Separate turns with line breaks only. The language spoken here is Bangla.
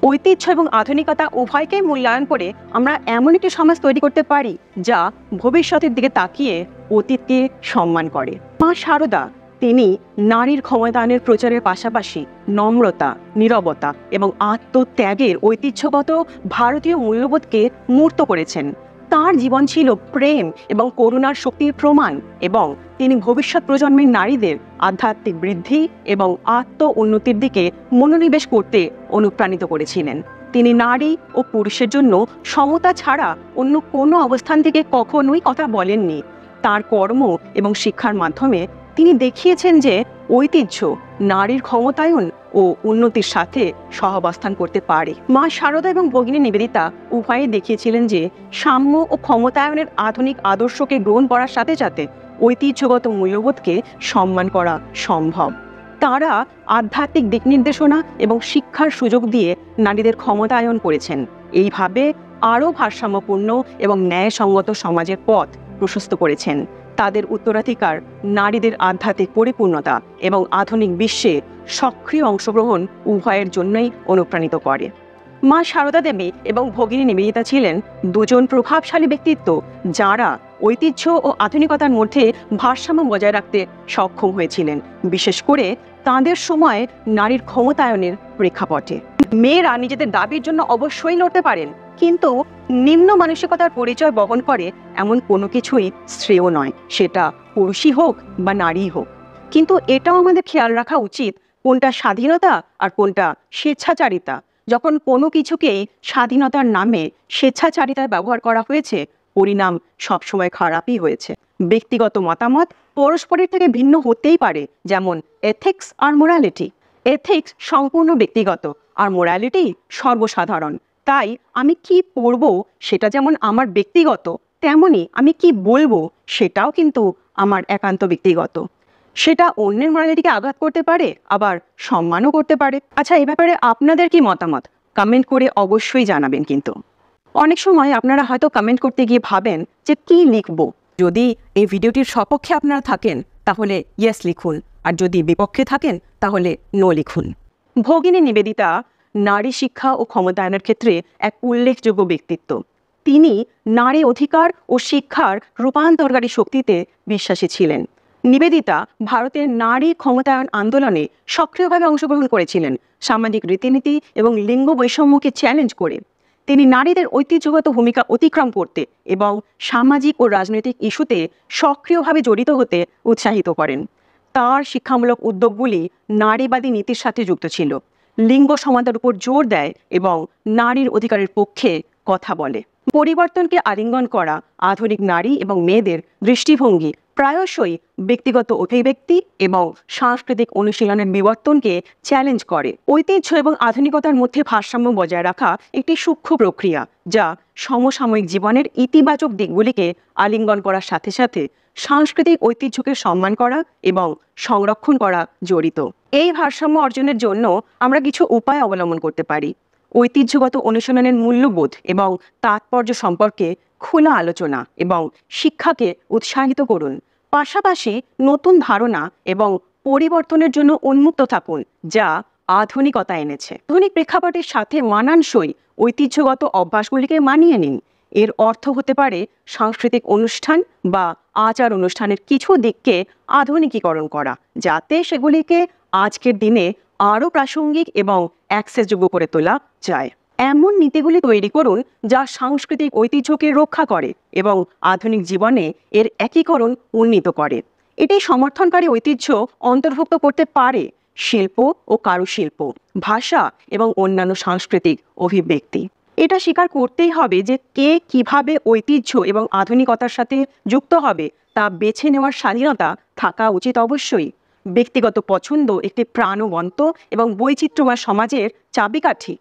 ঐতিহ্য এবং আধুনিকতা উভয়কেই মূল্যায়ন করে আমরা এমন একটি সমাজ তৈরি করতে পারি যা ভবিষ্যতের দিকে তাকিয়ে অতীতকে সম্মান করে। মা শারদা তিনি নারীর ক্ষমতায়নের প্রচারের পাশাপাশি নম্রতা, নীরবতা এবং আত্মত্যাগের ঐতিহ্যগত ভারতীয় মূল্যবোধকে মূর্ত করেছেন। তার জীবন ছিল প্রেম এবং করুণার শক্তির প্রমাণ, এবং তিনি ভবিষ্যৎ প্রজন্মের নারীদের আধ্যাত্মিক বৃদ্ধি এবং আত্ম উন্নতির দিকে মনোনিবেশ করতে অনুপ্রাণিত করেছিলেন। তিনি নারী ও পুরুষের জন্য সমতা ছাড়া অন্য কোনো অবস্থান থেকে কখনোই কথা বলেননি। তার কর্ম এবং শিক্ষার মাধ্যমে তিনি দেখিয়েছেন যে ঐতিহ্য নারীর ক্ষমতায়ন ও উন্নতির সাথে সহাবস্থান করতে পারে। মা শারদা এবং ভগিনী নিবেদিতা উভয়ে দেখিয়েছিলেন যে সাম্য ও ক্ষমতায়নের আধুনিক আদর্শকে গ্রহণ করার সাথে সাথে ঐতিহ্যগত মূল্যবোধকে সম্মান করা সম্ভব। তারা আধ্যাত্মিক দিক নির্দেশনা এবং শিক্ষার সুযোগ দিয়ে নারীদের ক্ষমতায়ন করেছেন। এইভাবে আরও ভারসাম্যপূর্ণ এবং ন্যায়সঙ্গত সমাজের পথ প্রশস্ত করেছেন। তাদের উত্তরাধিকার নারীদের আধ্যাত্মিক পরিপূর্ণতা এবং আধুনিক বিশ্বে সক্রিয় অংশগ্রহণ উভয়ের জন্যই অনুপ্রাণিত করে। মা শারদা দেবী এবং ভগিনী নিবেদিতা ছিলেন দুজন প্রভাবশালী ব্যক্তিত্ব যারা ঐতিহ্য ও আধুনিকতার মধ্যে ভারসাম্য বজায় রাখতে সক্ষম হয়েছিলেন, বিশেষ করে তাঁদের সময় নারীর ক্ষমতায়নের প্রেক্ষাপটে। মেয়েরা নিজেদের দাবির জন্য অবশ্যই লড়তে পারেন, কিন্তু নিম্ন মানসিকতার পরিচয় বহন করে এমন কোনো কিছুই শ্রেয় নয়, সেটা পুরুষই হোক বা নারীই হোক। কিন্তু এটাও আমাদের খেয়াল রাখা উচিত কোনটা স্বাধীনতা আর কোনটা স্বেচ্ছাচারিতা। যখন কোনো কিছুকেই স্বাধীনতার নামে স্বেচ্ছাচারিতায় ব্যবহার করা হয়েছে, পরিণাম সবসময় খারাপই হয়েছে। ব্যক্তিগত মতামত পরস্পরের থেকে ভিন্ন হতেই পারে, যেমন এথিক্স আর মোরালিটি। এথিক্স সম্পূর্ণ ব্যক্তিগত আর মোরালিটি সর্বসাধারণ। তাই আমি কি পড়ব সেটা যেমন আমার ব্যক্তিগত, তেমনি আমি কি বলবো সেটাও কিন্তু আমার একান্ত ব্যক্তিগত। সেটা অন্যের মোরালিটিকে আঘাত করতে পারে, আবার সম্মানও করতে পারে। আচ্ছা, এই ব্যাপারে আপনাদের কি মতামত কমেন্ট করে অবশ্যই জানাবেন। কিন্তু অনেক সময় আপনারা হয়তো কমেন্ট করতে গিয়ে ভাবেন যে কি লিখব। যদি এই ভিডিওটির সপক্ষে আপনারা থাকেন তাহলে ইয়েস লিখুন, আর যদি বিপক্ষে থাকেন তাহলে নো লিখুন। ভগিনী নিবেদিতা নারী শিক্ষা ও ক্ষমতায়নের ক্ষেত্রে এক উল্লেখযোগ্য ব্যক্তিত্ব। তিনি নারী অধিকার ও শিক্ষার রূপান্তরকারী শক্তিতে বিশ্বাসী ছিলেন। নিবেদিতা ভারতের নারী ক্ষমতায়ন আন্দোলনে সক্রিয়ভাবে অংশগ্রহণ করেছিলেন, সামাজিক রীতিনীতি এবং লিঙ্গ বৈষম্যকে চ্যালেঞ্জ করে। তিনি নারীদের ঐতিহ্যগত ভূমিকা অতিক্রম করতে এবং সামাজিক ও রাজনৈতিক ইস্যুতে সক্রিয়ভাবে জড়িত হতে উৎসাহিত করেন। তার শিক্ষামূলক উদ্যোগগুলি নারীবাদী নীতির সাথে যুক্ত ছিল, লিঙ্গ সমানতার উপর জোর দেয় এবং নারীর অধিকারের পক্ষে কথা বলে। পরিবর্তনকে আলিঙ্গন করা আধুনিক নারী এবং মেয়েদের দৃষ্টিভঙ্গি প্রায়শই ব্যক্তিগত অভিব্যক্তি এবং সাংস্কৃতিক অনুশীলনের বিবর্তনকে চ্যালেঞ্জ করে। ঐতিহ্য এবং আধুনিকতার মধ্যে ভারসাম্য বজায় রাখা একটি সূক্ষ্ম প্রক্রিয়া, যা সমসাময়িক জীবনের ইতিবাচক দিকগুলিকে আলিঙ্গন করার সাথে সাথে সাংস্কৃতিক ঐতিহ্যকে সম্মান করা এবং সংরক্ষণ করা জড়িত। এই ভারসাম্য অর্জনের জন্য আমরা কিছু উপায় অবলম্বন করতে পারি। ঐতিহ্যগত অনুশীলনের মূল্যবোধ এবং তাৎপর্য সম্পর্কে খোলা আলোচনা এবং শিক্ষাকে উৎসাহিত করুন। পাশাপাশি নতুন ধারণা এবং পরিবর্তনের জন্য উন্মুক্ত থাকুন, যা আধুনিকতা এনেছে। আধুনিক প্রেক্ষাপটের সাথে মানানসই ঐতিহ্যগত অভ্যাসগুলিকে মানিয়ে নিন। এর অর্থ হতে পারে সাংস্কৃতিক অনুষ্ঠান বা আচার অনুষ্ঠানের কিছু দিককে আধুনিকীকরণ করা, যাতে সেগুলিকে আজকের দিনে আরও প্রাসঙ্গিক এবং অ্যাক্সেসযোগ্য করে তোলা যায়। এমন নীতিগুলি তৈরি করুন যা সাংস্কৃতিক ঐতিহ্যকে রক্ষা করে এবং আধুনিক জীবনে এর একীকরণ উন্নীত করে। এটি সমর্থনকারী ঐতিহ্য অন্তর্ভুক্ত করতে পারে শিল্প ও কারুশিল্প, ভাষা এবং অন্যান্য সাংস্কৃতিক অভিব্যক্তি। এটা স্বীকার করতেই হবে যে কে কিভাবে ঐতিহ্য এবং আধুনিকতার সাথে যুক্ত হবে তা বেছে নেওয়ার স্বাধীনতা থাকা উচিত অবশ্যই। ব্যক্তিগত পছন্দ একটি প্রাণবন্ত এবং বৈচিত্র্যময় সমাজের চাবিকাঠি।